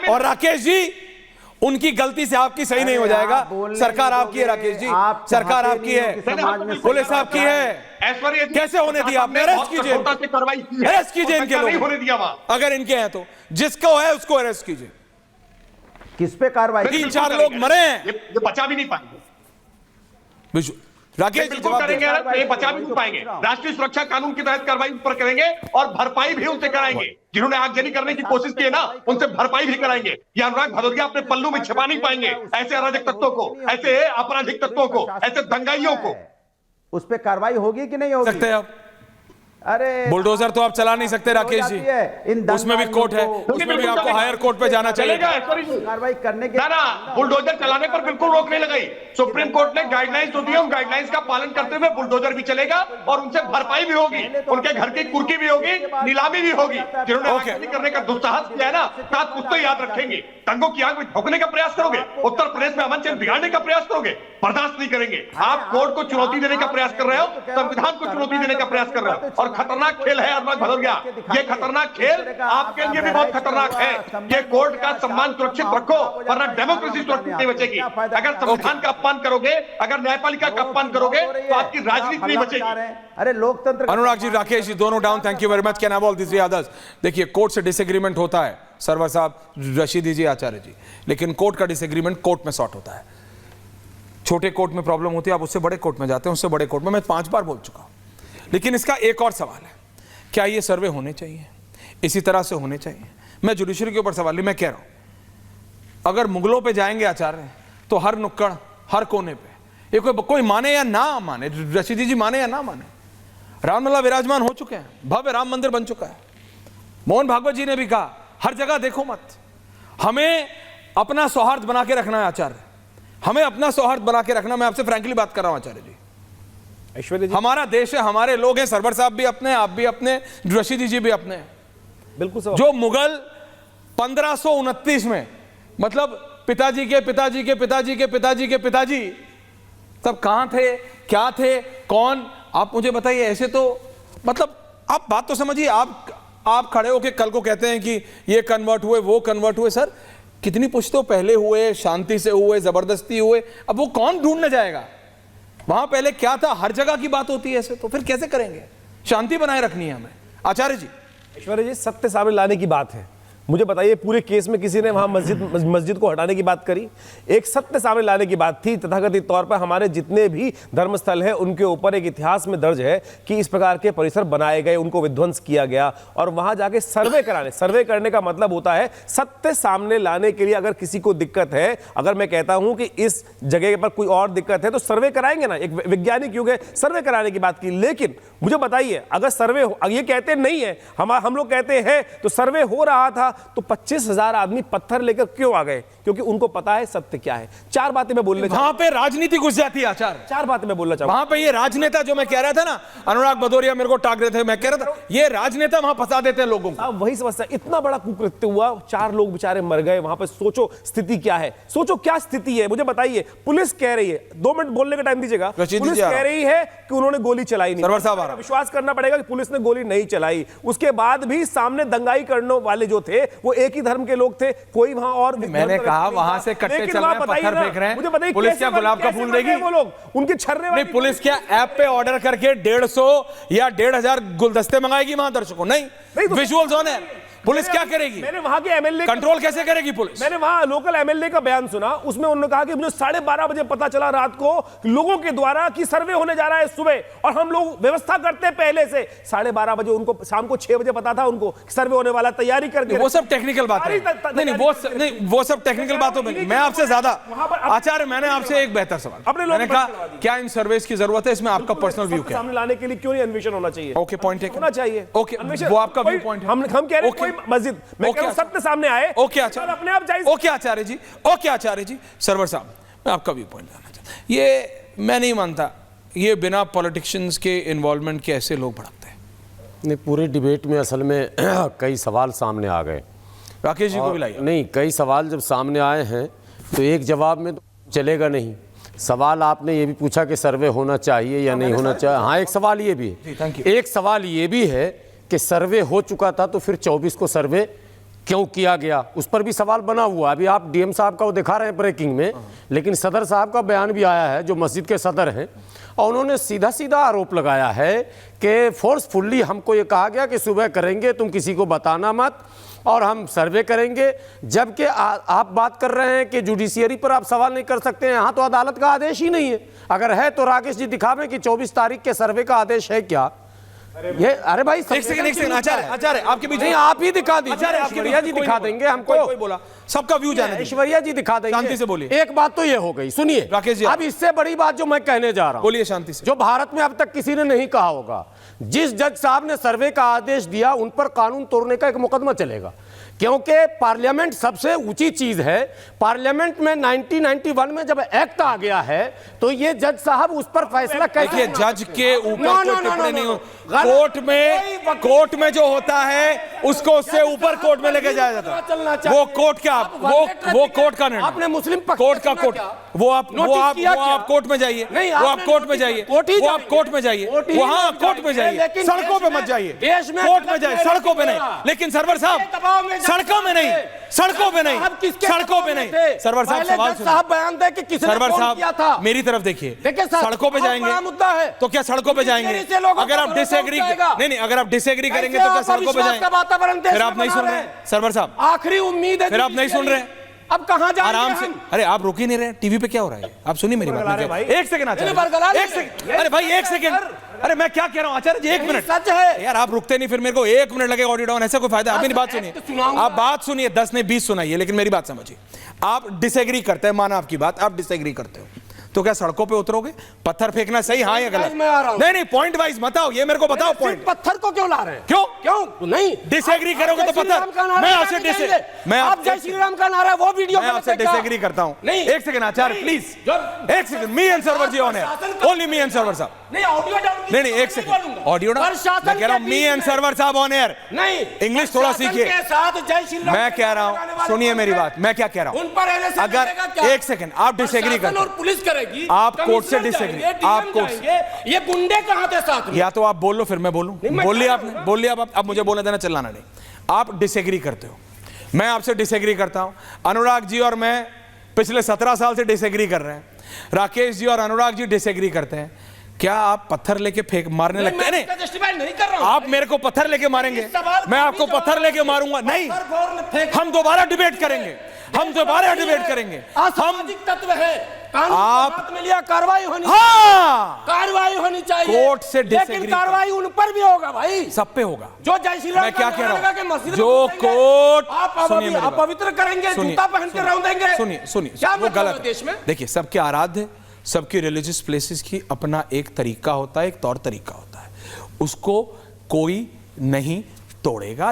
और राकेश जी, उनकी गलती से आपकी सही नहीं हो जाएगा। सरकार आपकी है राकेश जी, सरकार आपकी है, पुलिस आपकी है। कैसे होने दिया आपने? अरेस्ट कीजिए, अरेस्ट कीजिए इनके लोग, अगर इनके हैं तो जिसको है उसको अरेस्ट कीजिए। किस पे कार्रवाई? 3-4 लोग मरे हैं, ये बचा भी नहीं पाएंगे। राकेश जी जवाब करेंगे, ये बचा भी नहीं पाएंगे। राष्ट्रीय सुरक्षा कानून के तहत कार्रवाई पर करेंगे और भरपाई भी उनसे कराएंगे। जिन्होंने आगजनी करने की कोशिश की है ना, उनसे भरपाई भी कराएंगे। ये अनुराग भदौरिया अपने पल्लू में छिपा नहीं पाएंगे ऐसे अराजक तत्वों को, ऐसे आपराधिक तत्वों को, ऐसे दंगाइयों को। उस पे कार्रवाई होगी कि नहीं होगी? सकते हैं आप? अरे बुलडोजर तो आप चला नहीं सकते राकेश जी, उसमें भी कोर्ट है, उसमें भी आपको हायर कोर्ट पे जाना चलेगा। कार्रवाई करने के ना बुलडोजर चलाने पर बिल्कुल रोक नहीं लगाई। सुप्रीम कोर्ट ने गाइडलाइंस तो दी है, उन गाइडलाइंस का पालन करते हुए बुलडोजर भी चलेगा और उनसे भरपाई भी होगी, उनके घर की कुर्की भी होगी, नीलामी भी होगी। जिन्होंने आगजनी करने का दुस्साहस किया है ना, साथ कुछ तो याद रखेंगे। दंगों की आग में झोंकने का प्रयास करोगे, उत्तर प्रदेश में अमन चैन बिगाड़ने का प्रयास करोगे, बर्दाश्त नहीं करेंगे। आप कोर्ट को चुनौती देने का प्रयास कर रहे हो, संविधान को चुनौती देने का प्रयास कर रहे हो, और खतरनाक खेल है अनुराग भदौरिया। ये खतरनाक खेल आपके लिए भी बहुत खतरनाक है। ये कोर्ट का सम्मान सुरक्षित रखो, वरना डेमोक्रेसी सुरक्षित नहीं बचेगी। अगर संविधान का अपमान करोगे, अगर न्यायपालिका का अपमान करोगे, तो आपकी राजनीति नहीं बचेगी। अरे लोकतंत्र। अनुराग जी, राकेश जी, दोनों down, thank you very much. Can I all this others? देखिए, कोर्ट से डिसएग्रीमेंट होता है, सरवर साहब, रशीदी जी, आचार्य जी, लेकिन कोर्ट का डिसएग्रीमेंट कोर्ट में सॉर्ट होता है। छोटे कोर्ट में प्रॉब्लम होती है, आप उससे बड़े कोर्ट में जाते हैं, उससे बड़े कोर्ट में। मैं 5 बार बोल चुका हूं। लेकिन इसका एक और सवाल है, क्या ये सर्वे होने चाहिए? इसी तरह से होने चाहिए? मैं जुडिशरी के ऊपर सवाल नहीं, मैं कह रहा हूं, अगर मुगलों पे जाएंगे आचार्य, तो हर नुक्कड़, हर कोने पे, ये कोई माने या ना माने, रशीदी जी माने या ना माने, रामलला विराजमान हो चुके हैं, भव्य राम मंदिर बन चुका है। मोहन भागवत जी ने भी कहा, हर जगह देखो मत। हमें अपना सौहार्द बना के रखना है आचार्य, हमें अपना सौहार्द बना के रखना। मैं आपसे फ्रैंकली बात कर रहा हूं आचार्य जी, ऐश्वर्या जी, हमारा देश है, हमारे लोग हैं, सरवर साहब भी अपने, आप भी अपने, रशीदी जी भी अपने। बिल्कुल सर। जो मुगल 1529 में, मतलब पिताजी के पिताजी के पिताजी के पिताजी के पिताजी सब कहां थे, क्या थे, कौन, आप मुझे बताइए। ऐसे तो मतलब आप बात तो समझिए, आप खड़े होके कल को कहते हैं कि ये कन्वर्ट हुए, वो कन्वर्ट हुए। सर, कितनी पुश्तों पहले हुए, शांति से हुए, जबरदस्ती हुए, अब वो कौन ढूंढने जाएगा? वहां पहले क्या था, हर जगह की बात होती है ऐसे, तो फिर कैसे करेंगे? शांति बनाए रखनी है हमें। आचार्य जी, ऐश्वर्या जी, सत्य सामने लाने की बात है। मुझे बताइए, पूरे केस में किसी ने वहां मस्जिद को हटाने की बात करी? एक सत्य सामने लाने की बात थी। तथाकथित तौर पर हमारे जितने भी धर्मस्थल हैं, उनके ऊपर एक इतिहास में दर्ज है कि इस प्रकार के परिसर बनाए गए, उनको विध्वंस किया गया, और वहां जाके सर्वे करने का मतलब होता है सत्य सामने लाने के लिए। अगर किसी को दिक्कत है, अगर मैं कहता हूं कि इस जगह पर कोई और दिक्कत है, तो सर्वे कराएंगे ना। एक वैज्ञानिक युग है, सर्वे कराने की बात की। लेकिन मुझे बताइए, अगर सर्वे ये कहते नहीं है, हम लोग कहते हैं, तो सर्वे हो रहा था तो 25,000 आदमी पत्थर लेकर क्यों आ गए? क्योंकि उनको पता है सत्य क्या है। 4 बातें मैं बोलने वहां पे राजनीति घुस जाती है आचार्य। 4 बातें मैं बोलना चाहूंगा। वहां पे ये राजनेता, जो मैं कह रहा था ना, अनुराग भदौरिया मेरे को टाक रहे थे, मैं कह रहा था ये राजनेता वहां फंसा देते हैं लोगों को। वही समस्या, इतना बड़ा कुकृत्य हुआ, 4 लोग बेचारे मर गए वहां पर। सोचो स्थिति क्या है, सोचो क्या स्थिति है। मुझे बताइए, पुलिस कह रही है, 2 मिनट बोलने का टाइम दीजिएगा। पुलिस कह रही है कि उन्होंने गोली चलाई नहीं। सरवर साहब, विश्वास करना पड़ेगा कि पुलिस ने गोली नहीं चलाई। उसके बाद भी सामने दंगाई करने वाले जो थे, वो एक ही धर्म के लोग थे, कोई वहां और। मैंने कहा वहां से कट्टे चल रहे हैं, पत्थर फेंक रहे हैं। मुझे बताइए, पुलिस क्या गुलाब का फूल देगी? वो लोग उनके छर्रे नहीं, पुलिस क्या ऐप पे ऑर्डर करके 150 या 1,500 गुलदस्ते मंगाएगी वहां दर्शकों? नहीं, विजुअल्स ऑन है। पुलिस क्या करेगी? मैंने वहां के एमएलए कंट्रोल कैसे करेगी पुलिस? मैंने वहां लोकल एमएलए का बयान सुना, उसमें उन्होंने कहा कि मुझे 12:30 बजे पता चला रात को लोगों के द्वारा कि सर्वे होने जा रहा है सुबह, और हम लोग व्यवस्था करते पहले से। 12:30 बजे उनको, शाम को 6 बजे पता था उनको सर्वे होने वाला, तैयारी करके। वो सब टेक्निकल बात है। नहीं, वो सब टेक्निकल बातों में मैं आपसे ज्यादा आचार्य, मैंने आपसे एक बेहतर सवाल, मैंने कहा क्या इन सर्वेस की जरूरत है? इसमें आपका पर्सनल व्यू क्या है? सामने लाने के लिए क्यों नहीं अन्वेषण होना चाहिए? ओके, पॉइंट होना चाहिए। ओके, वो आपका व्यू पॉइंट है। हम कह रहे हैं कोई मस्जिद, मैं कह रहा हूं सत्य सामने आए। ओके आचार्य, अपने आप जाइए। ओके आचार्य जी, ओके आचार्य जी। सरवर साहब, मैं आपका व्यू पॉइंट जानना चाहता हूं। ये मैं नहीं मानता ये बिना पॉलिटिशियंस के इन्वॉल्वमेंट के ऐसे लोग भड़कते हैं। नहीं, पूरे डिबेट में असल में कई सवाल सामने आ गए। राकेश जी को भी लाइए। नहीं, कई सवाल जब सामने आए हैं तो एक जवाब में तो चलेगा नहीं। सवाल आपने ये भी पूछा कि सर्वे होना चाहिए या नहीं होना चाहिए। हाँ, एक सवाल ये भी है, एक सवाल ये भी है कि सर्वे हो चुका था तो फिर 24 को सर्वे क्यों किया गया, उस पर भी सवाल बना हुआ है। अभी आप डीएम साहब का वो दिखा रहे हैं ब्रेकिंग में, लेकिन सदर साहब का बयान भी आया है, जो मस्जिद के सदर हैं, और उन्होंने सीधा सीधा आरोप लगाया है कि फोर्सफुल्ली हमको ये कहा गया कि सुबह करेंगे, तुम किसी को बताना मत, और हम सर्वे करेंगे। जबकि आप बात कर रहे हैं कि जुडिशियरी पर आप सवाल नहीं कर सकते हैं। यहाँ तो अदालत का आदेश ही नहीं है। अगर है तो राकेश जी दिखावें कि 24 तारीख के सर्वे का आदेश है क्या। ये अरे भाई एक सेकंड आचार्य आपके बीच नहीं, आप ही दिखा दीजिए। आचार्य आपके ऐश्वर्या जी दिखा देंगे हमको। कोई बोला, सबका व्यू जाने दीजिए। ऐश्वर्या जी दिखा देंगे, शांति से बोलिए। एक बात तो ये हो गई, सुनिए राकेश जी, अब इससे बड़ी बात जो मैं कहने जा रहा हूं, बोलिए शांति से। जो भारत में अब तक किसी ने नहीं कहा होगा, जिस जज साहब ने सर्वे का आदेश दिया उन पर कानून तोड़ने का एक मुकदमा चलेगा, क्योंकि पार्लियामेंट सबसे ऊंची चीज है। पार्लियामेंट में 1991 में जब एक्ट आ गया है तो ये जज साहब उस पर फैसला कैसे। देखिए, जज के ऊपर No, कोई no, no, टिप्पणी no, नहीं no, हो। गलत। कोर्ट में जो होता है उसको उससे ऊपर कोर्ट में लेके जाया जाता है। वो कोर्ट का वो कोर्ट का निर्णय, आपने मुस्लिम पक्ष कोर्ट का सुना कोर्ट, क्या? वो आप कोर्ट में जाइए, नहीं, वो आप आपने कोर्ट में जाइए, कोर्ट ही वो आप जाएंगे। कोर्ट में जाइए, कोर्ट ही वहां जाएंगे। कोर्ट में जाइए, लेकिन सड़कों पे देश मत में- जाइए, देश में कोर्ट में गलत जाइए, नहीं सड़कों पे नहीं। होगा। लेकिन सरवर साहब, दबाव में जाते सड़कों में नहीं, सड़कों पे नहीं, साहब किसके सड़कों पे दबाव में नहीं। थे? सरवर साहब पहले सवाल जज सुनिए। साहब बयान दे कि किसने सरवर फोन किया था। साहब मेरी तरफ देखिए, देखिए साहब, सड़कों पे बहुत जाएंगे बड़ा मुद्दा है। तो क्या सड़कों पे जाएंगे? डिक्शनरी से लोगों अगर को आप भरोसा डिसएग्री उठ जाएगा। नहीं, अगर आप डिसएग्री करेंगे कैसे तो क्या आप सड़कों पे अविश्वास का जाएंगे? वातावरण देश फिर में आप नहीं बना सुन रहे रहे हैं। सरवर साहब, आखिरी उम्मीद है फिर आप नहीं सुन रहे। अब कहां जाएंगे आराम से, हम? अरे आप रुक ही नहीं रहे। टीवी पे क्या हो रहा है? आप सुनिए मेरी बात। एक सेकंड आचार्य, एक सेकंड, अरे भाई एक सेकंड, अरे मैं क्या कह रहा हूं आचार्य जी, एक मिनट। सच है यार आप रुकते नहीं, फिर मेरे को 1 मिनट लगेगा ऑडियो डाउन, ऐसा कोई फायदा? आप मेरी बात सुनिए, आप बात सुनिए, 10 नहीं 20 सुनाइए, लेकिन मेरी बात समझिए। आप डिसएग्री करते हैं, माना आपकी बात, आप डिसएग्री करते हो, तो क्या सड़कों पे उतरोगे? पत्थर फेंकना सही हाँ या गलत? मैं आ रहा हूं। नहीं पॉइंट वाइज बताओ, ये मेरे को बताओ पॉइंट। पत्थर को क्यों ला रहे हैं? क्यों क्यों नहीं डिसएग्री करोगे तो पत्थर? मैं आपसे आप जय श्री राम का नारा, वो वीडियो मैं आपसे डिसएग्री करता हूं। नहीं, एक सेकंड आचार्य प्लीज, एक second, me and server ji on है, ओनली मी एंड सर्वर साहब। नहीं ऑडियो डाउन, नहीं एक सेकंड, ऑडियो डाउन, मैं कह रहा हूं मी एंड सर्वर साहब ऑन एयर। नहीं, इंग्लिश थोड़ा सीखिए। के साथ जय श्री राम मैं कह रहा हूं, सुनिए मेरी बात, मैं क्या कह रहा उन पर हूं। अगर एक सेकंड आप डिसएग्री करते और पुलिस करेगी, आप कोर्ट से डिसएग्री, आप कोर्ट से, ये गुंडे कहां थे साथ में? या तो आप बोल लो फिर मैं बोलूं। बोल लिया आपने, बोल लिया। अब मुझे बोलने देना, चिल्लाना नहीं। आप डिसएग्री करते हो, मैं आपसे डिसएग्री करता हूं। अनुराग जी और मैं पिछले 17 साल से डिसएग्री कर रहे हैं। राकेश जी और अनुराग जी डिसएग्री करते हैं। क्या आप पत्थर लेके फेंक मारने लगते हैं? नहीं, जस्टिफाई नहीं कर रहा हूं। आप मेरे को पत्थर लेके मारेंगे, मैं आपको पत्थर लेके मारूंगा? नहीं, हम दोबारा डिबेट करेंगे, हम दोबारा डिबेट करेंगे। हम असामाजिक तत्व है, कानून आप- के हाथ में लिया, कार्रवाई होनी, हाँ, कार्रवाई होनी चाहिए। कोर्ट से डिसएग्री लेकिन कार्रवाई उन पर भी होगा भाई, सब पे होगा। जो जय श्री राम मैं क्या का कह नारा रहा लगा के हूं, मस्जिद जो में घुसेंगे, कोर्ट, आप सुनिए मेरी बात। अपवित्र करेंगे, जूता पहन के रौंदेंगे। सुनिए क्या वो मतलब गलत है है। देश में? देखिए, सबके आराध्य, सबकी रिलीजियस प्लेसेस की अपना एक तरीका होता है, एक तौर तरीका होता है, उसको कोई नहीं तोड़ेगा।